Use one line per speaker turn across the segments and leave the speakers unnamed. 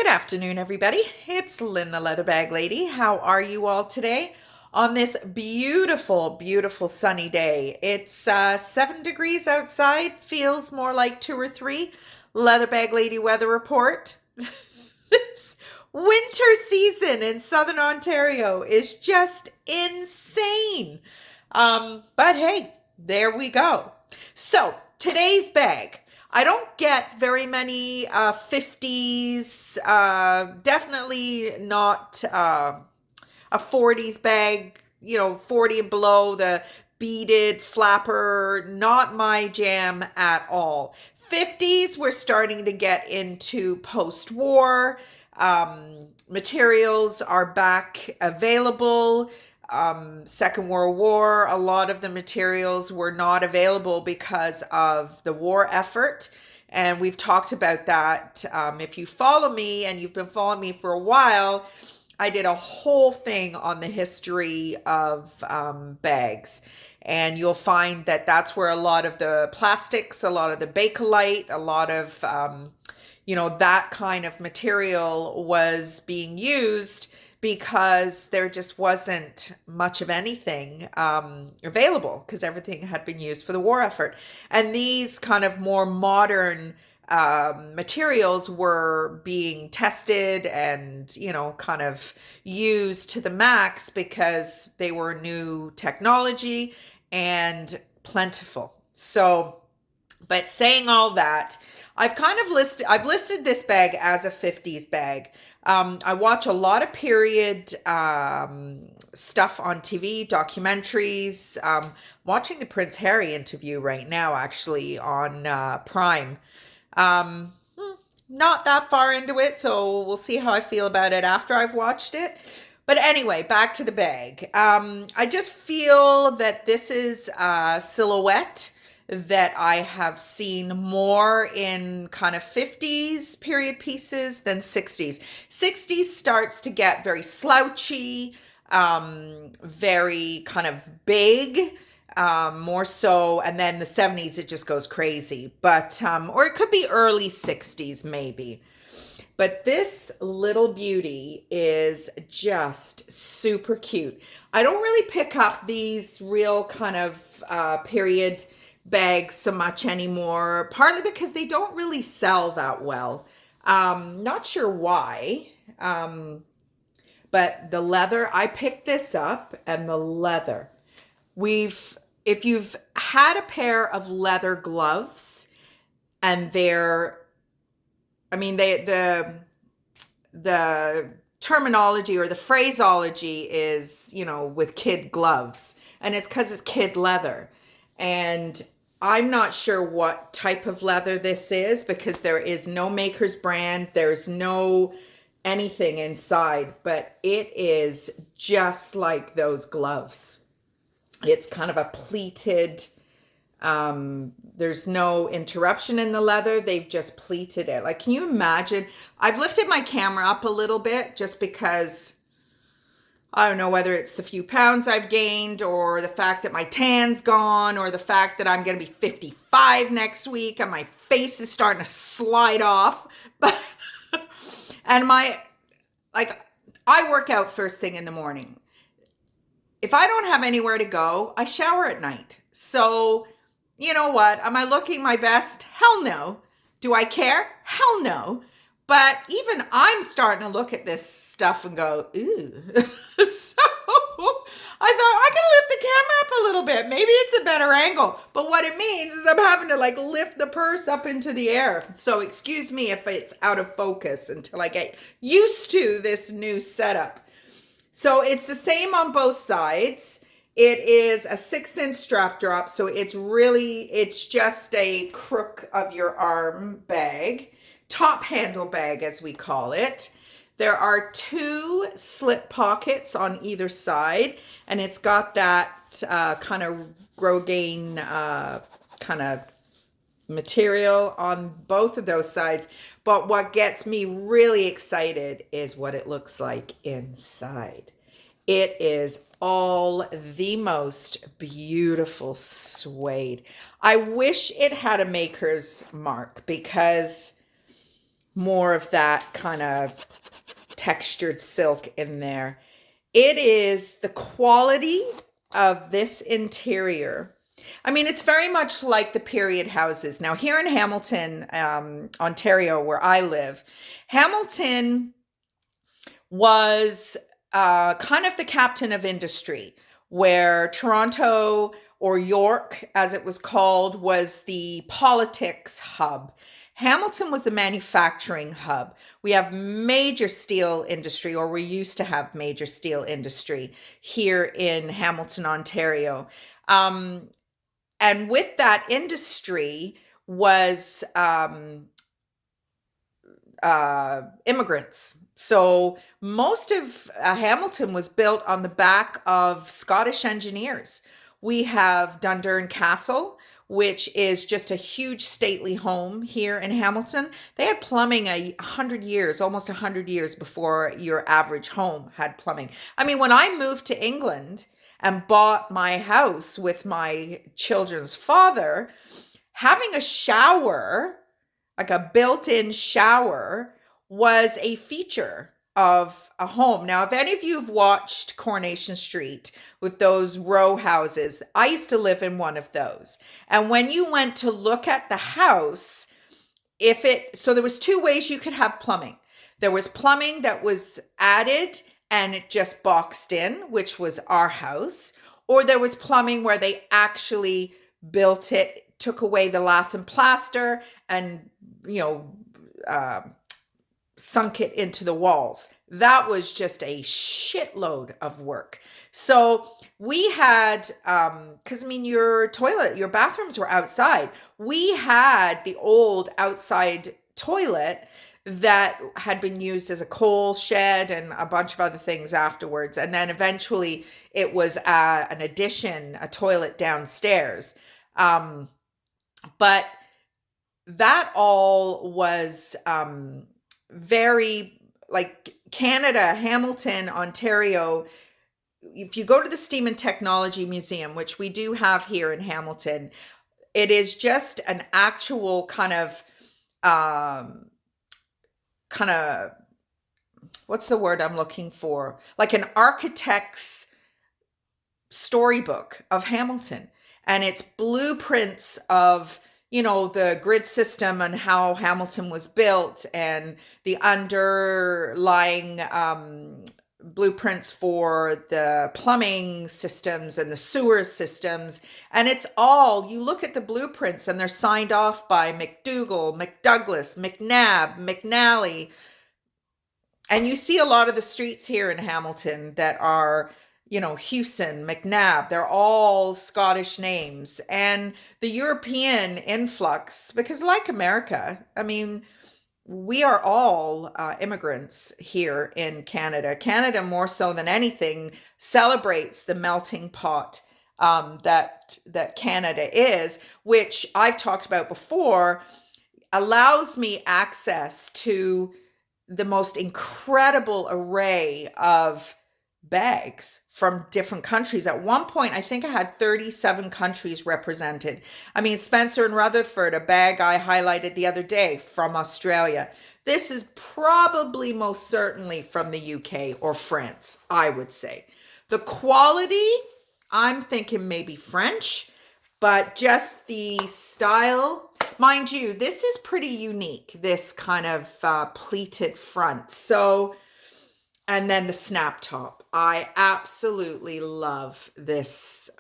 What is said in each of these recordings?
Good afternoon, everybody. It's Lynn, the Leather Bag Lady. How are you all today on this beautiful, beautiful sunny day? It's 7 degrees outside, feels more like 2 or 3. Leather Bag Lady weather report. This winter season in Southern Ontario is just insane. But hey, there we go. So today's bag. I don't get very many 50s, definitely not a 40s bag, 40 and below, the beaded flapper, not my jam at all. 50s, we're starting to get into post-war. Materials are back available. Second World War, a lot of the materials were not available because of the war effort. And we've talked about that. If you follow me and you've been following me for a while, I did a whole thing on the history of bags. And you'll find that that's where a lot of the plastics, a lot of the Bakelite, a lot of, that kind of material was being used because there just wasn't much of anything available because everything had been used for the war effort. And these kind of more modern materials were being tested and, kind of used to the max because they were new technology and plentiful. So, but saying all that, I've listed this bag as a 50s bag. I watch a lot of period stuff on TV, documentaries. Watching the Prince Harry interview right now, actually, on Prime. Not that far into it, so we'll see how I feel about it after I've watched it. But anyway, back to the bag. I just feel that this is a silhouette that I have seen more in kind of 50s period pieces than 60s. 60s starts to get very slouchy, very kind of big, more so. And then the 70s, it just goes crazy. But, or it could be early 60s maybe. But this little beauty is just super cute. I don't really pick up these real kind of period bags so much anymore, partly because they don't really sell that well. Not sure why. But the leather, I picked this up, and the leather. If you've had a pair of leather gloves and the terminology or the phraseology is, with kid gloves, and it's because it's kid leather. And I'm not sure what type of leather this is because there is no maker's brand. There's no anything inside, but it is just like those gloves. It's kind of a pleated, there's no interruption in the leather. They've just pleated it. Like, can you imagine? I've lifted my camera up a little bit just because I don't know whether it's the few pounds I've gained or the fact that my tan's gone or the fact that I'm going to be 55 next week and my face is starting to slide off. But and I work out first thing in the morning. If I don't have anywhere to go, I shower at night. So, you know what? Am I looking my best? Hell no. Do I care? Hell no. But even I'm starting to look at this stuff and go, ooh. So I thought I can lift the camera up a little bit. Maybe it's a better angle. But what it means is I'm having to lift the purse up into the air. So excuse me if it's out of focus until I get used to this new setup. So it's the same on both sides. It is a 6-inch strap drop. So it's just a crook of your arm bag. Top handle bag, as we call it. There are 2 slip pockets on either side, and it's got that kind of Rogaine kind of material on both of those sides. But what gets me really excited is what it looks like inside. It is all the most beautiful suede. I wish it had a maker's mark because more of that kind of textured silk in there. It is the quality of this interior. I mean, it's very much like the period houses. Now, here in Hamilton, Ontario, where I live, Hamilton was kind of the captain of industry, where Toronto, or York, as it was called, was the politics hub. Hamilton was the manufacturing hub. We have major steel industry, or we used to have major steel industry here in Hamilton, Ontario. And with that industry was immigrants. So most of Hamilton was built on the back of Scottish engineers. We have Dundurn Castle, which is just a huge stately home here in Hamilton. They had plumbing 100 years, almost 100 years before your average home had plumbing. I mean, when I moved to England and bought my house with my children's father, having a shower, like a built-in shower, was a feature of a home. Now, if any of you have watched Coronation Street with those row houses, I used to live in one of those. And when you went to look at the house, so there was two ways you could have plumbing. There was plumbing that was added and it just boxed in, which was our house. Or there was plumbing where they actually built it, took away the lath and plaster and, sunk it into the walls. That was just a shitload of work. So we had, because your bathrooms were outside. We had the old outside toilet that had been used as a coal shed and a bunch of other things afterwards. And then eventually it was an addition, a toilet downstairs. But that all was very like Canada, Hamilton, Ontario. If you go to the Steam and Technology Museum, which we do have here in Hamilton, it is just an actual kind of, what's the word I'm looking for? Like an architect's storybook of Hamilton. And it's blueprints of, the grid system and how Hamilton was built and the underlying blueprints for the plumbing systems and the sewer systems. And it's all, you look at the blueprints and they're signed off by McDougall, McDouglas, McNabb, McNally. And you see a lot of the streets here in Hamilton that are, Hewson, McNabb, they're all Scottish names. And the European influx, because like America, I mean, we are all immigrants here in Canada. Canada, more so than anything, celebrates the melting pot that Canada is, which I've talked about before, allows me access to the most incredible array of bags from different countries. At one point, I think I had 37 countries represented. I mean, Spencer and Rutherford, a bag I highlighted the other day from Australia. This is probably most certainly from the UK or France, I would say. The quality, I'm thinking maybe French, but just the style. Mind you, this is pretty unique, this kind of pleated front. So, and then the snap top. I absolutely love this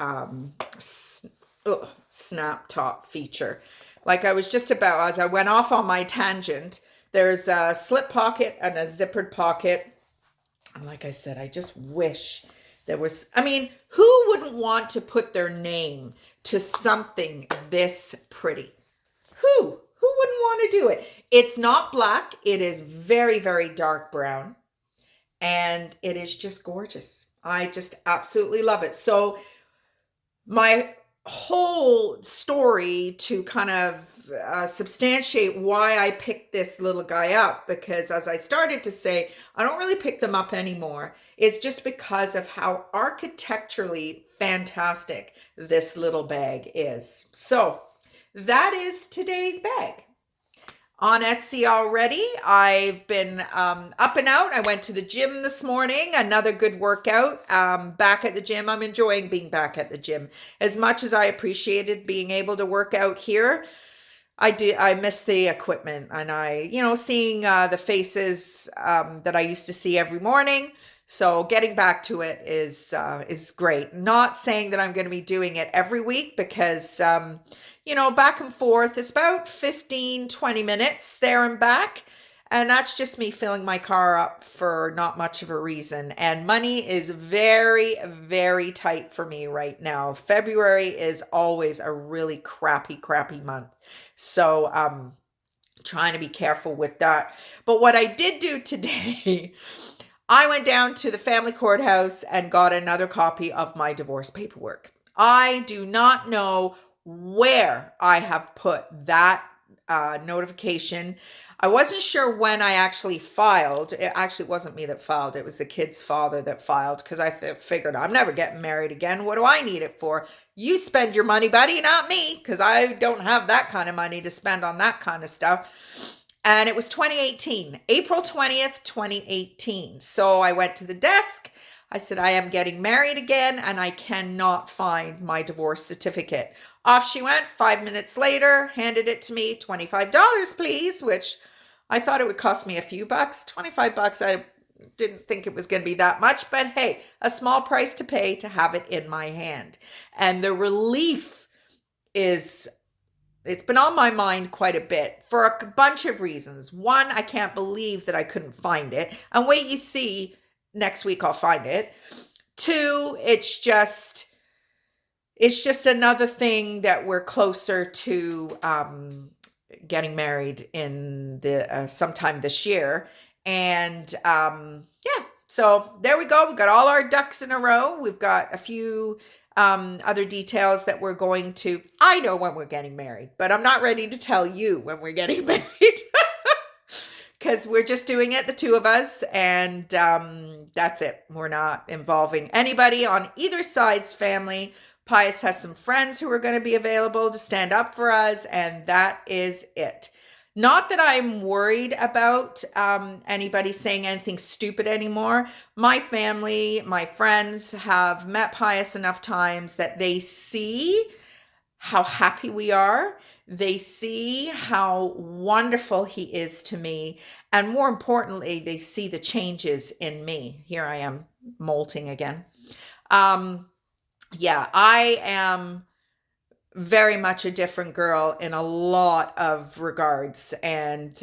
snap top feature. Like I was just about, as I went off on my tangent, there's a slip pocket and a zippered pocket. And like I said, I just wish there was, who wouldn't want to put their name to something this pretty? Who wouldn't want to do it? It's not black. It is very, very dark brown. And it is just gorgeous. I just absolutely love it. So my whole story to kind of substantiate why I picked this little guy up, because as I started to say, I don't really pick them up anymore, is just because of how architecturally fantastic this little bag is. So that is today's bag. on Etsy already. I've been up and out. I went to the gym this morning, another good workout. Back at the gym. I'm enjoying being back at the gym. As much as I appreciated being able to work out here, I miss the equipment, and seeing the faces that I used to see every morning. So getting back to it is great. Not saying that I'm going to be doing it every week because back and forth is about 15-20 minutes there and back. And that's just me filling my car up for not much of a reason. And money is very, very tight for me right now. February is always a really crappy, crappy month. So trying to be careful with that. But what I did do today, I went down to the family courthouse and got another copy of my divorce paperwork. I do not know where I have put that notification. I wasn't sure when I actually filed. It actually wasn't me that filed. It was the kid's father that filed because I figured I'm never getting married again. What do I need it for? You spend your money, buddy, not me, because I don't have that kind of money to spend on that kind of stuff. And it was 2018, April 20th, 2018. So I went to the desk. I said, I am getting married again, and I cannot find my divorce certificate. Off she went. 5 minutes later, handed it to me. $25, please, which I thought it would cost me a few bucks. $25, I didn't think it was going to be that much, but hey, a small price to pay to have it in my hand. And the relief it's been on my mind quite a bit for a bunch of reasons. One, I can't believe that I couldn't find it. And wait, you see, next week I'll find it. Two, it's just another thing that we're closer to getting married in the sometime this year. And yeah, so there we go. We've got all our ducks in a row. We've got a few other details that we're going to. I know when we're getting married, but I'm not ready to tell you when we're getting married because we're just doing it, the two of us, and that's it. We're not involving anybody on either side's family. Pius has some friends who are going to be available to stand up for us, and that is it. Not that I'm worried about anybody saying anything stupid anymore. My family, my friends have met Pius enough times that they see how happy we are. They see how wonderful he is to me. And more importantly, they see the changes in me. Here I am molting again. Yeah, I am very much a different girl in a lot of regards. And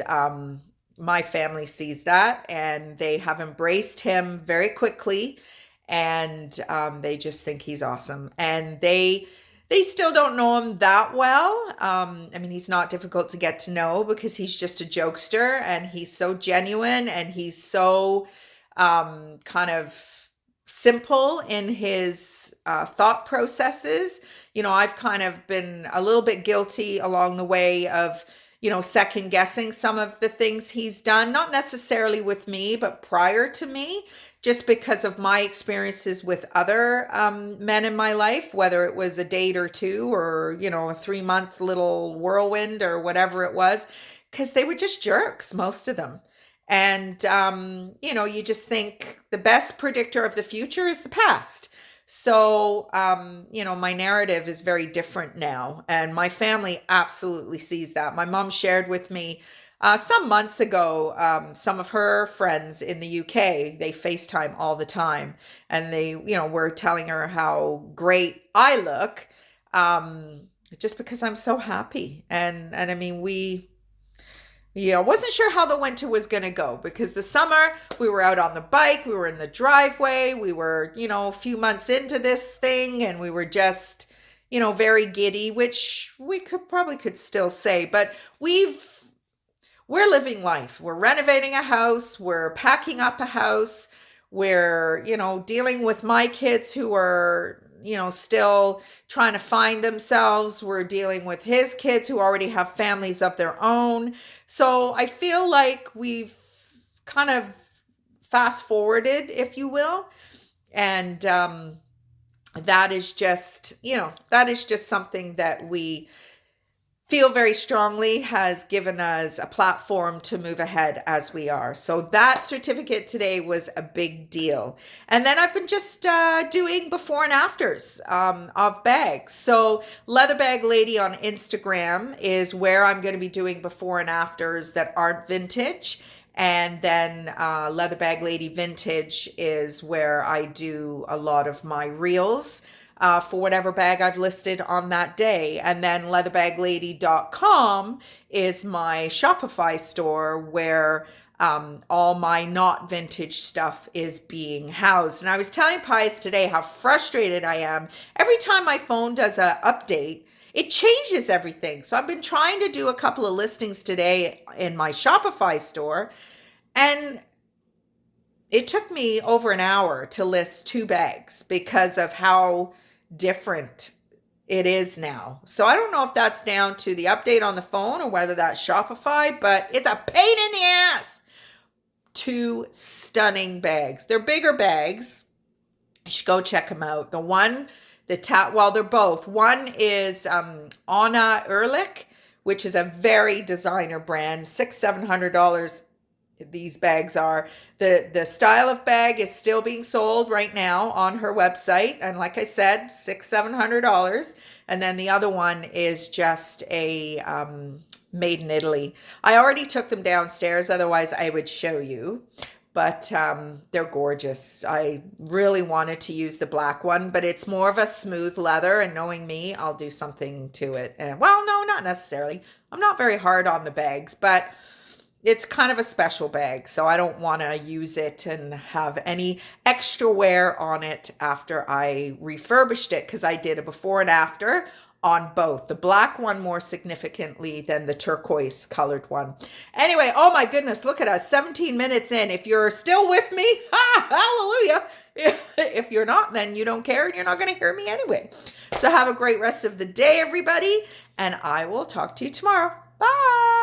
my family sees that, and they have embraced him very quickly. And they just think he's awesome. And they still don't know him that well. I mean, he's not difficult to get to know because he's just a jokester, and he's so genuine, and he's so kind of simple in his thought processes. I've kind of been a little bit guilty along the way of, second guessing some of the things he's done, not necessarily with me, but prior to me, just because of my experiences with other men in my life, whether it was a date or two or, a 3-month little whirlwind or whatever it was, because they were just jerks, most of them. And, you just think the best predictor of the future is the past. So, my narrative is very different now, and my family absolutely sees that. My mom shared with me some months ago, some of her friends in the UK, they FaceTime all the time, and they, were telling her how great I look, just because I'm so happy. And I mean, wasn't sure how the winter was going to go, because the summer we were out on the bike, we were in the driveway, we were, a few months into this thing, and we were just, very giddy, which we could still say, but we're living life. We're renovating a house, we're packing up a house, we're, dealing with my kids who are, still trying to find themselves. We're dealing with his kids who already have families of their own. So I feel like we've kind of fast forwarded, if you will. And that is just something that we feel very strongly has given us a platform to move ahead as we are. So that certificate today was a big deal. And then I've been just doing before and afters of bags. So Leather Bag Lady on Instagram is where I'm going to be doing before and afters that aren't vintage. And then Leather Bag Lady Vintage is where I do a lot of my reels for whatever bag I've listed on that day. And then leatherbag.lady.com is my Shopify store where all my not vintage stuff is being housed. And I was telling Pius today how frustrated I am. Every time my phone does an update, it changes everything. So I've been trying to do a couple of listings today in my Shopify store, and it took me over an hour to list 2 bags because of how different it is now. So I don't know if that's down to the update on the phone or whether that's Shopify, but it's a pain in the ass. 2 stunning bags. They're bigger bags. You should go check them out. Well, they're both. One is Anna Ehrlich, which is a very designer brand, $700. These bags are. The style of bag is still being sold right now on her website, and like I said, $700. And then the other one is just a made in Italy. I already took them downstairs, otherwise I would show you. But they're gorgeous. I really wanted to use the black one, but it's more of a smooth leather, and knowing me, I'll do something to it. And well, no, not necessarily. I'm not very hard on the bags, but it's kind of a special bag, so I don't want to use it and have any extra wear on it after I refurbished it, because I did a before and after on both. The black one more significantly than the turquoise colored one. Anyway, oh my goodness, look at us, 17 minutes in. If you're still with me, hallelujah. If you're not, then you don't care and you're not going to hear me anyway. So have a great rest of the day, everybody, and I will talk to you tomorrow. Bye.